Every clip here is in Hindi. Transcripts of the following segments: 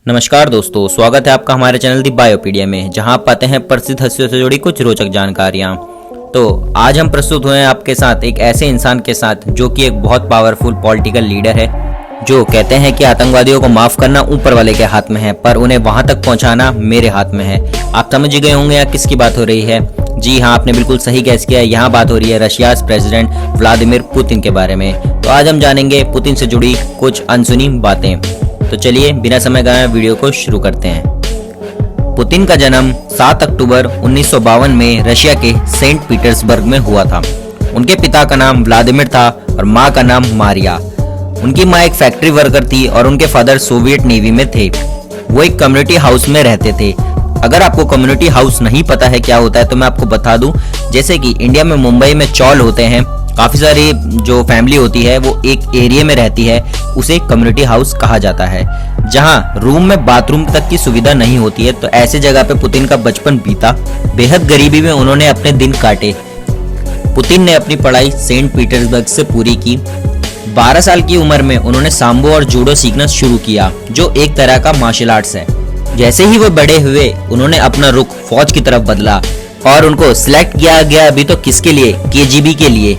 नमस्कार दोस्तों, स्वागत है आपका हमारे चैनल दी बायोपीडिया में, जहां आप पाते हैं प्रसिद्ध हस्तियों से जुड़ी कुछ रोचक जानकारियां। तो आज हम प्रस्तुत हुए हैं आपके साथ एक ऐसे इंसान के साथ जो कि एक बहुत पावरफुल पॉलिटिकल लीडर है, जो कहते हैं कि आतंकवादियों को माफ करना ऊपर वाले के हाथ में है, पर उन्हें वहां तक पहुंचाना मेरे हाथ में है। आप समझ गए होंगे यहाँ किसकी बात हो रही है। जी हाँ, आपने बिल्कुल सही गैस किया है। यहाँ बात हो रही है रशिया प्रेसिडेंट व्लादिमीर पुतिन के बारे में। तो आज हम जानेंगे पुतिन से जुड़ी कुछ अनसुनी बातें। तो चलिए बिना समय गवाए वीडियो को शुरू करते हैं। पुतिन का जन्म 7 अक्टूबर 1952 में रशिया के सेंट पीटर्सबर्ग में हुआ था। उनके पिता का नाम व्लादिमीर था और माँ का नाम मारिया। उनकी माँ एक फैक्ट्री वर्कर थी और उनके फादर सोवियत नेवी में थे। वो एक कम्युनिटी हाउस में रहते थे। अगर आपको कम्युनिटी हाउस नहीं पता है क्या होता है तो मैं आपको बता दूं, जैसे कि इंडिया में मुंबई में चौल होते हैं, काफी सारी जो फैमिली होती है वो एक एरिया में रहती है, उसे कम्युनिटी हाउस कहा जाता है, जहां रूम में बाथरूम तक की सुविधा नहीं होती है। तो ऐसे जगह पे पुतिन का बचपन बीता। बेहद गरीबी में उन्होंने अपने दिन काटे। पुतिन ने अपनी पढ़ाई सेंट पीटर्सबर्ग से पूरी की। 12 साल की उम्र में उन्होंने सांबो और जूडो सीखना शुरू किया, जो एक तरह का मार्शल आर्ट्स है। जैसे ही वो बड़े हुए, उन्होंने अपना रुख फौज की तरफ बदला और उनको सिलेक्ट किया गया अभी तो किसके लिए, केजीबी के लिए।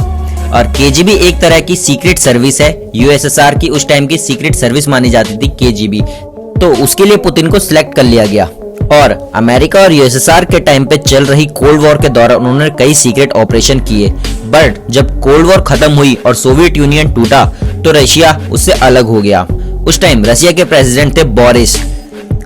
और केजीबी एक तरह की सीक्रेट सर्विस है, यूएसएसआर की उस टाइम की सीक्रेट सर्विस मानी जाती थी केजीबी। तो उसके लिए पुतिन को सिलेक्ट कर लिया गया। और अमेरिका और यूएसएसआर के टाइम पे चल रही कोल्ड वॉर के दौरान उन्होंने कई सीक्रेट ऑपरेशन किए। बट जब कोल्ड वॉर खत्म हुई और सोवियत यूनियन टूटा तो रशिया उससे अलग हो गया। उस टाइम रशिया के प्रेसिडेंट थे बोरिस,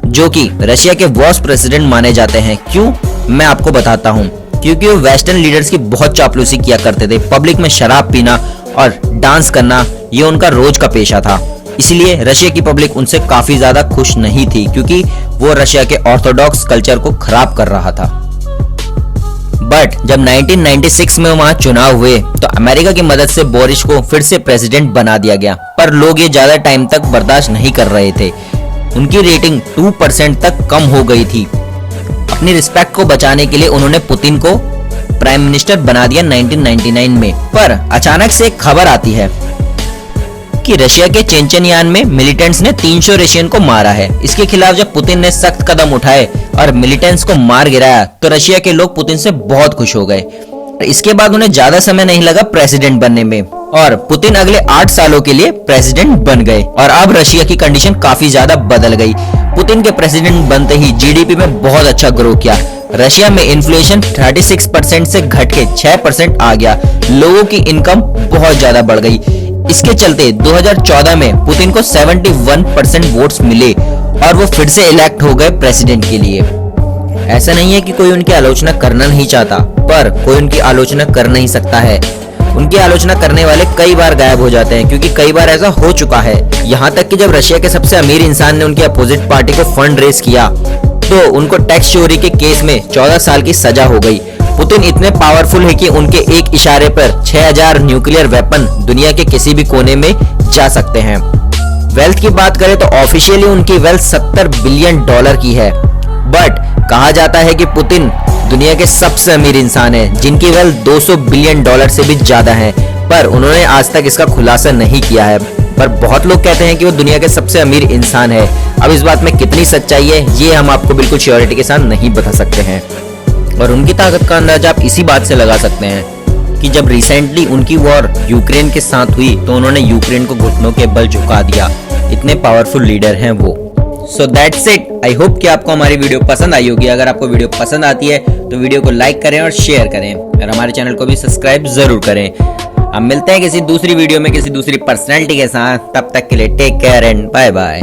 जो कि रशिया के वर्स्ट प्रेसिडेंट माने जाते हैं। क्यों, मैं आपको बताता हूँ। क्योंकि वो वेस्टर्न लीडर्स की बहुत चापलूसी किया करते थे। पब्लिक में शराब पीना और डांस करना ये उनका रोज का पेशा था। इसलिए रशिया की पब्लिक उनसे काफी ज्यादा खुश नहीं थी, क्योंकि वो रशिया के ऑर्थोडॉक्स कल्चर को खराब कर रहा था। बट जब 1996 में वहां चुनाव हुए तो अमेरिका की मदद से बोरिस को फिर से प्रेसिडेंट बना दिया गया। पर लोग ये ज्यादा टाइम तक बर्दाश्त नहीं कर रहे थे। उनकी रेटिंग 2% तक कम हो गई थी। अपनी रिस्पेक्ट को बचाने के लिए उन्होंने पुतिन को प्राइम मिनिस्टर बना दिया 1999 में। पर अचानक से एक खबर आती है कि रशिया के चेचनियान में मिलिटेंट्स ने 300 रशियन को मारा है। इसके खिलाफ जब पुतिन ने सख्त कदम उठाए और मिलिटेंट्स को मार गिराया तो रशिया के लोग पुतिन से बहुत खुश हो गए। इसके बाद उन्हें ज्यादा समय नहीं लगा प्रेसिडेंट बनने में, और पुतिन अगले 8 सालों के लिए प्रेसिडेंट बन गए। और अब रशिया की कंडीशन काफी ज्यादा बदल गई। पुतिन के प्रेसिडेंट बनते ही जीडीपी में बहुत अच्छा ग्रो किया। रशिया में इन्फ्लेशन 36% से घट के 6% आ गया। लोगों की इनकम बहुत ज्यादा बढ़ गई। इसके चलते 2014 में पुतिन को 71% वोट्स मिले और वो फिर से इलेक्ट हो गए प्रेसिडेंट के लिए। ऐसा नहीं है कि कोई उनकी आलोचना करना नहीं चाहता, पर कोई उनकी आलोचना कर नहीं सकता है। उनकी आलोचना करने वाले कई बार गायब हो जाते हैं, क्योंकि कई बार ऐसा हो चुका है। यहाँ तक कि जब रशिया के सबसे अमीर इंसान ने उनकी अपोजिट पार्टी को फंड रेज किया तो उनको टैक्स चोरी के केस में 14 साल की सजा हो गई। पुतिन इतने पावरफुल है कि उनके एक इशारे पर 6000 न्यूक्लियर वेपन दुनिया के किसी भी कोने में जा सकते हैं। वेल्थ की बात करें तो ऑफिशियली उनकी वेल्थ $70 बिलियन की है। बट कहा जाता है कि पुतिन दुनिया के सबसे अमीर इंसान है, जिनकी वेल्थ $200 बिलियन से भी ज्यादा है। पर उन्होंने आज तक इसका खुलासा नहीं किया है। पर बहुत लोग कहते हैं कि वो दुनिया के सबसे अमीर इंसान है। अब इस बात में कितनी सच्चाई है ये हम आपको बिल्कुल श्योरिटी के साथ नहीं बता सकते हैं। और उनकी ताकत का अंदाजा आप इसी बात से लगा सकते हैं कि जब रिसेंटली उनकी वॉर यूक्रेन के साथ हुई तो उन्होंने यूक्रेन को घुटनों के बल झुका दिया। इतने पावरफुल लीडर हैं वो। So that's it. I hope कि आपको हमारी वीडियो पसंद आई होगी। अगर आपको वीडियो पसंद आती है तो वीडियो को लाइक करें और शेयर करें, और हमारे चैनल को भी सब्सक्राइब जरूर करें। हम मिलते हैं किसी दूसरी वीडियो में किसी दूसरी पर्सनैलिटी के साथ। तब तक के लिए take care and bye bye.